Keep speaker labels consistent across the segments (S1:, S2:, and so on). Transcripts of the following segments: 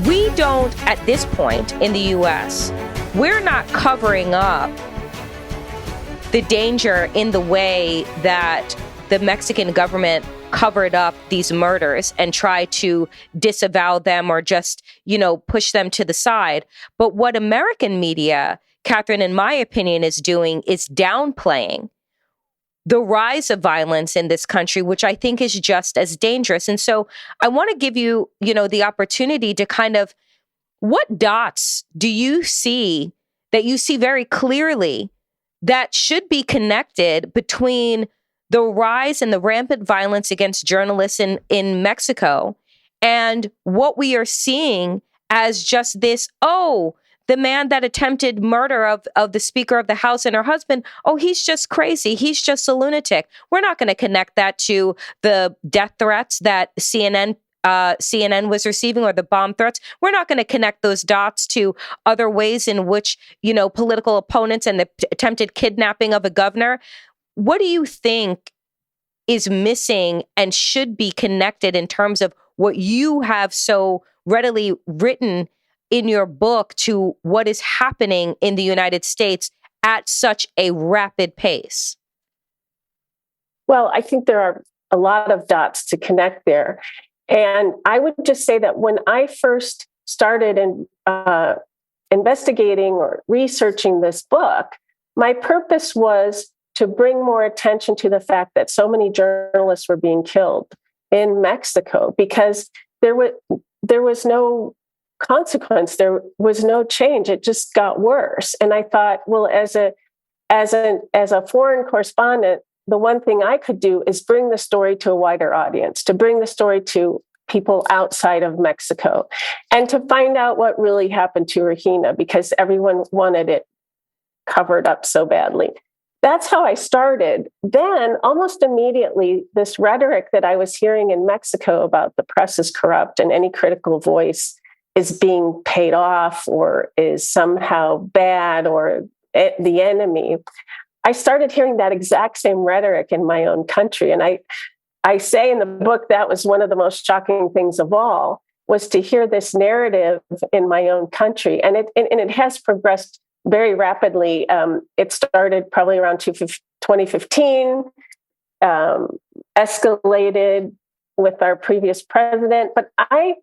S1: we don't, at this point in the U.S., we're not covering up the danger in the way that the Mexican government covered up these murders and tried to disavow them or just, push them to the side. But what American media, Katherine, in my opinion, is doing is downplaying the rise of violence in this country, which I think is just as dangerous. And so I want to give you, the opportunity to kind of, what dots do you see that you see very clearly that should be connected between the rise and the rampant violence against journalists in Mexico and what we are seeing as just this, the man that attempted murder of the Speaker of the House and her husband, he's just crazy. He's just a lunatic. We're not going to connect that to the death threats that CNN was receiving or the bomb threats. We're not going to connect those dots to other ways in which, political opponents and the attempted kidnapping of a governor. What do you think is missing and should be connected in terms of what you have so readily written in your book to what is happening in the United States at such a rapid pace?
S2: Well, I think there are a lot of dots to connect there. And I would just say that when I first started investigating or researching this book, my purpose was to bring more attention to the fact that so many journalists were being killed in Mexico because there was no consequence. There was no change. It just got worse. And I thought, well, as a foreign correspondent, the one thing I could do is bring the story to a wider audience, to bring the story to people outside of Mexico, and to find out what really happened to Regina, because everyone wanted it covered up so badly. That's how I started. Then, almost immediately, this rhetoric that I was hearing in Mexico about the press is corrupt and any critical voice is being paid off or is somehow bad or the enemy. I started hearing that exact same rhetoric in my own country. And I say in the book that was one of the most shocking things of all, was to hear this narrative in my own country. And it has progressed very rapidly. It started probably around 2015, escalated with our previous president. But I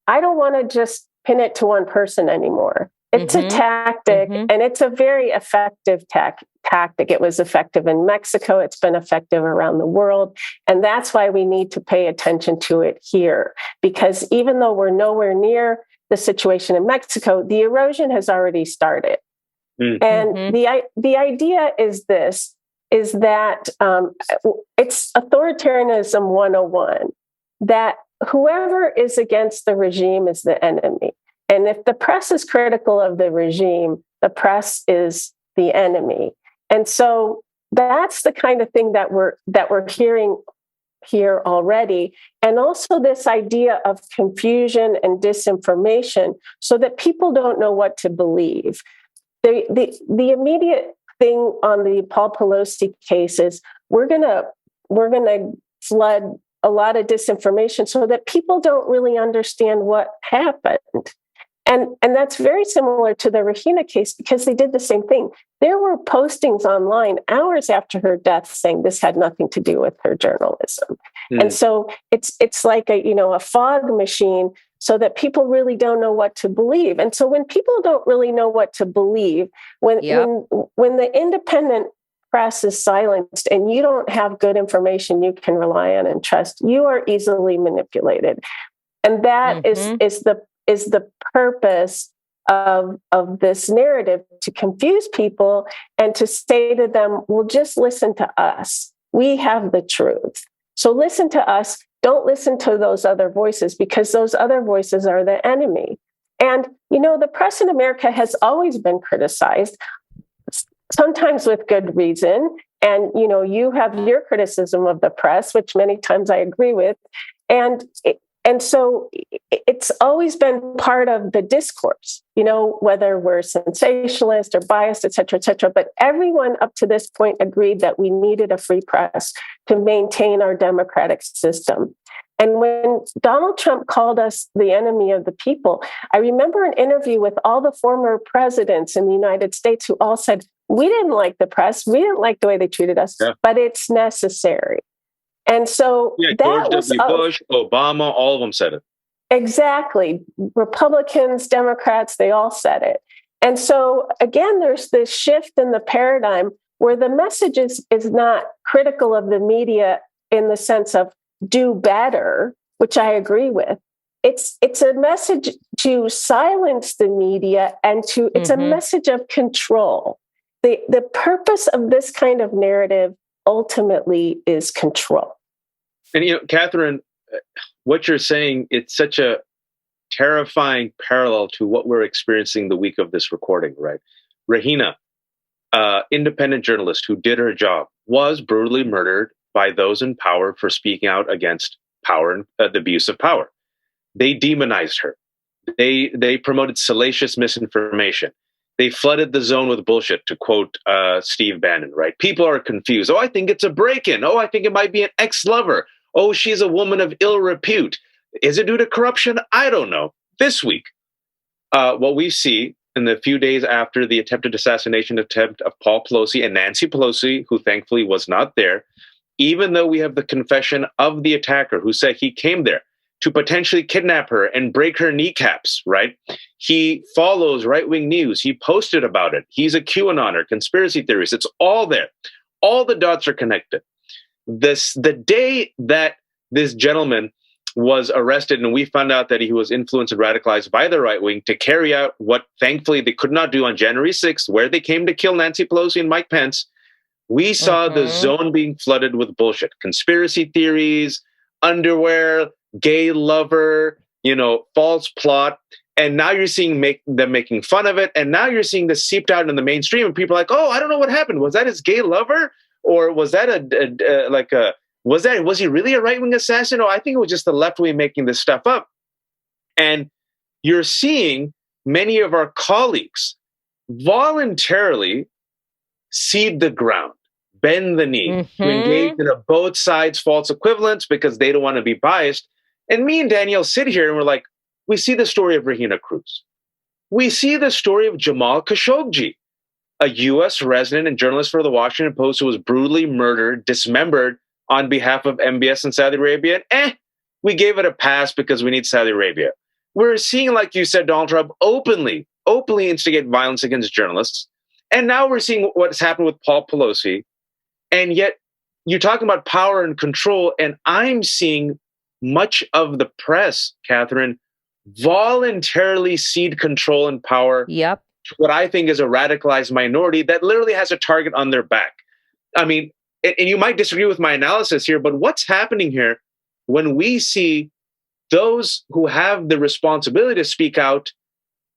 S2: don't want to just pin it to one person anymore. It's a tactic, and it's a very effective tactic. It was effective in Mexico. It's been effective around the world. And that's why we need to pay attention to it here. Because even though we're nowhere near the situation in Mexico, the erosion has already started. And the idea is this, is that it's authoritarianism 101, that whoever is against the regime is the enemy. And if the press is critical of the regime, the press is the enemy. And so that's the kind of thing that we're hearing here already. And also this idea of confusion and disinformation so that people don't know what to believe. The immediate thing on the Paul Pelosi case is we're gonna flood a lot of disinformation so that people don't really understand what happened. And that's very similar to the Regina case because they did the same thing. There were postings online hours after her death saying this had nothing to do with her journalism. And so it's like a fog machine so that people really don't know what to believe. And so when people don't really know what to believe, when the independent press is silenced and you don't have good information you can rely on and trust, you are easily manipulated. And that is the purpose of this narrative, to confuse people and to say to them, well, just listen to us. We have the truth. So listen to us. Don't listen to those other voices because those other voices are the enemy. And, the press in America has always been criticized, sometimes with good reason. And, you have your criticism of the press, which many times I agree with. And so it's always been part of the discourse, whether we're sensationalist or biased, et cetera, et cetera. But everyone up to this point agreed that we needed a free press to maintain our democratic system. And when Donald Trump called us the enemy of the people, I remember an interview with all the former presidents in the United States who all said, we didn't like the press, we didn't like the way they treated us, but it's necessary. And so
S3: George W. Bush, Obama, all of them said it.
S2: Exactly. Republicans, Democrats, they all said it. And so, again, there's this shift in the paradigm where the message is not critical of the media in the sense of do better, which I agree with. It's a message to silence the media and it's a message of control. The purpose of this kind of narrative ultimately is control.
S3: And, Katherine, what you're saying, it's such a terrifying parallel to what we're experiencing the week of this recording, right? Rahina, independent journalist who did her job, was brutally murdered by those in power for speaking out against power and the abuse of power. They demonized her. They promoted salacious misinformation. They flooded the zone with bullshit, to quote Steve Bannon, right? People are confused. Oh, I think it's a break-in. Oh, I think it might be an ex-lover. Oh, she's a woman of ill repute. Is it due to corruption? I don't know. This week, what we see in the few days after the attempted assassination attempt of Paul Pelosi and Nancy Pelosi, who thankfully was not there, even though we have the confession of the attacker who said he came there to potentially kidnap her and break her kneecaps, right? He follows right-wing news. He posted about it. He's a QAnoner, conspiracy theorist. It's all there. All the dots are connected. The day that this gentleman was arrested and we found out that he was influenced and radicalized by the right wing to carry out what thankfully they could not do on January 6th, where they came to kill Nancy Pelosi and Mike Pence, we saw the zone being flooded with bullshit, conspiracy theories, underwear, gay lover, false plot. And now you're seeing them making fun of it. And now you're seeing this seeped out in the mainstream and people are like, oh, I don't know what happened. Was that his gay lover? Or was that was he really a right-wing assassin? Or I think it was just the left wing making this stuff up. And you're seeing many of our colleagues voluntarily cede the ground, bend the knee, to engage in a both sides false equivalence because they don't want to be biased. And me and Danielle sit here and we're like, we see the story of Rahina Cruz. We see the story of Jamal Khashoggi, a U.S. resident and journalist for the Washington Post who was brutally murdered, dismembered on behalf of MBS in Saudi Arabia. We gave it a pass because we need Saudi Arabia. We're seeing, like you said, Donald Trump openly instigate violence against journalists. And now we're seeing what's happened with Paul Pelosi. And yet you're talking about power and control. And I'm seeing much of the press, Katherine, voluntarily cede control and power to what I think is a radicalized minority that literally has a target on their back. I mean, and you might disagree with my analysis here, but what's happening here when we see those who have the responsibility to speak out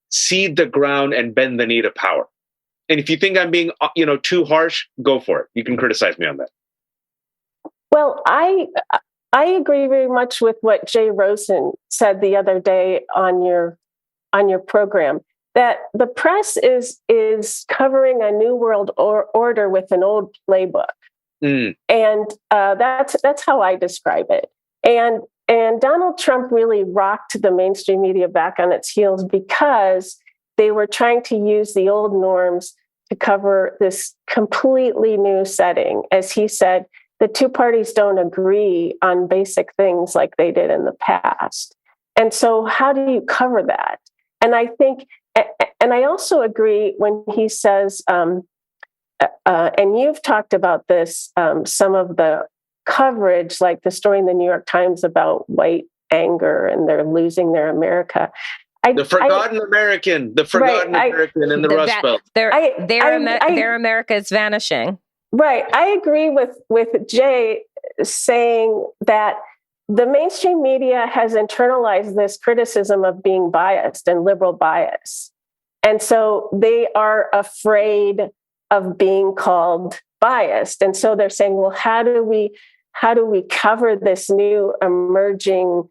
S3: cede the ground and bend the knee to power? And if you think I'm being, too harsh, go for it. You can criticize me on that.
S2: Well, I agree very much with what Jay Rosen said the other day on your program, that the press is covering a new world order with an old playbook. And that's how I describe it. And Donald Trump really rocked the mainstream media back on its heels because they were trying to use the old norms to cover this completely new setting. As he said, the two parties don't agree on basic things like they did in the past. And so how do you cover that? And I think, and I also agree when he says, and you've talked about this, some of the coverage, like the story in the New York Times about white anger and they're losing their America.
S3: The forgotten American in the Rust Belt.
S1: Their America is vanishing.
S2: Right. I agree with Jay saying that the mainstream media has internalized this criticism of being biased and liberal bias. And so they are afraid of being called biased. And so they're saying, well, how do we cover this new emerging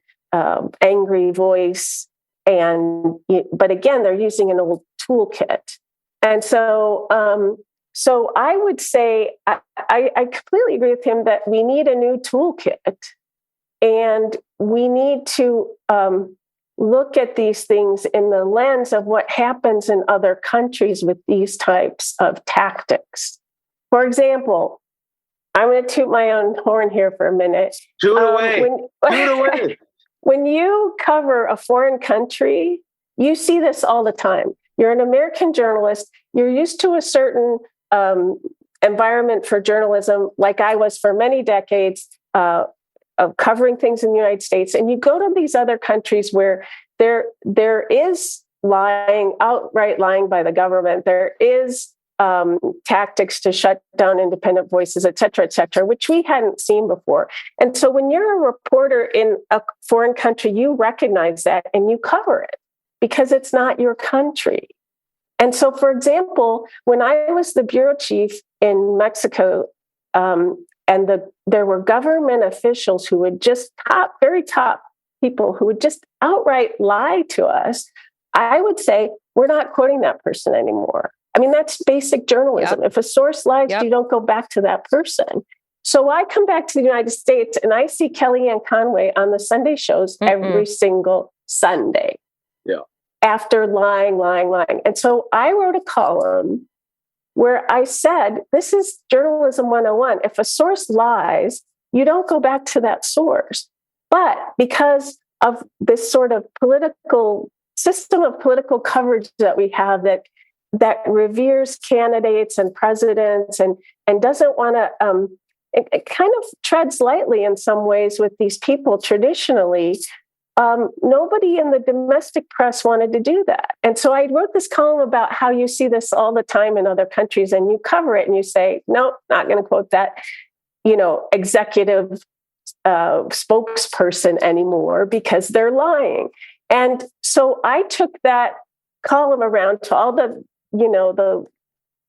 S2: angry voice? But again, they're using an old toolkit. And so I would say I completely agree with him that we need a new toolkit. And we need to look at these things in the lens of what happens in other countries with these types of tactics. For example, I'm going to toot my own horn here for a minute.
S3: Toot away. Toot away.
S2: When you cover a foreign country, you see this all the time. You're an American journalist. You're used to a certain environment for journalism, like I was for many decades, of covering things in the United States. And you go to these other countries where there is outright lying by the government. There is tactics to shut down independent voices, et cetera, which we hadn't seen before. And so when you're a reporter in a foreign country, you recognize that and you cover it because it's not your country. And so, for example, when I was the bureau chief in Mexico, there were government officials who would just very top people who would just outright lie to us, I would say, we're not quoting that person anymore. I mean, that's basic journalism. Yep. If a source lies, you don't go back to that person. So I come back to the United States and I see Kellyanne Conway on the Sunday shows every single Sunday.
S3: Yeah.
S2: After lying. And so I wrote a column where I said, this is journalism 101. If a source lies, you don't go back to that source. But because of this sort of political system of political coverage that we have that reveres candidates and presidents and doesn't want to, it kind of treads lightly in some ways with these people traditionally. Nobody in the domestic press wanted to do that. And so I wrote this column about how you see this all the time in other countries and you cover it and you say, no, not going to quote that, executive spokesperson anymore because they're lying. And so I took that column around to all the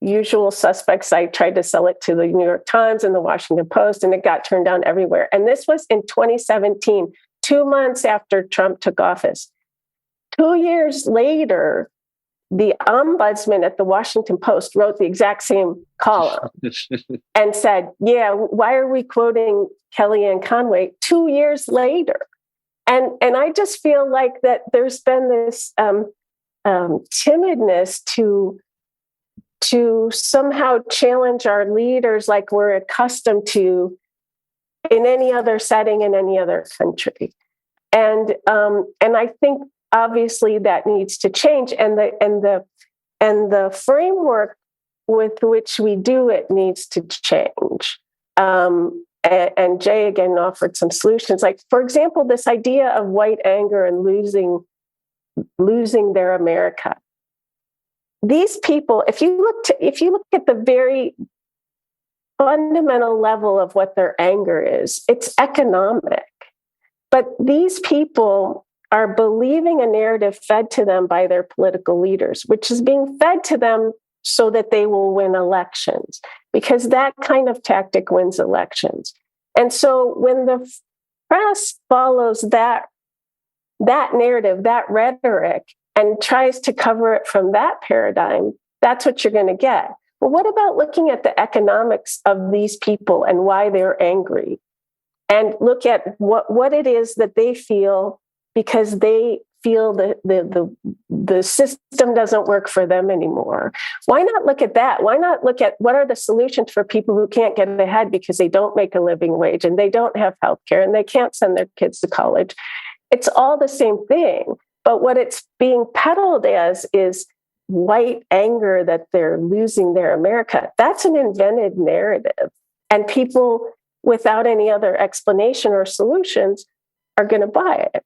S2: usual suspects. I tried to sell it to the New York Times and the Washington Post, and it got turned down everywhere. And this was in 2017, 2 months after Trump took office. 2 years later, the ombudsman at the Washington Post wrote the exact same column and said, yeah, why are we quoting Kellyanne Conway 2 years later? And I just feel like that there's been this timidness to somehow challenge our leaders like we're accustomed to in any other setting in any other country. And I think obviously that needs to change. And the framework with which we do it needs to change. And Jay again offered some solutions. Like, for example, this idea of white anger and losing their America. These people, if you look at the very fundamental level of what their anger is, it's economic. But these people are believing a narrative fed to them by their political leaders, which is being fed to them so that they will win elections, because that kind of tactic wins elections. And so when the press follows that narrative, that rhetoric, and tries to cover it from that paradigm, that's what you're going to get. But what about looking at the economics of these people and why they're angry? And look at what it is that they feel because they feel the system doesn't work for them anymore. Why not look at that? Why not look at what are the solutions for people who can't get ahead because they don't make a living wage and they don't have health care and they can't send their kids to college? It's all the same thing. But what it's being peddled as is white anger that they're losing their America. That's an invented narrative. And people without any other explanation or solutions are going to buy it.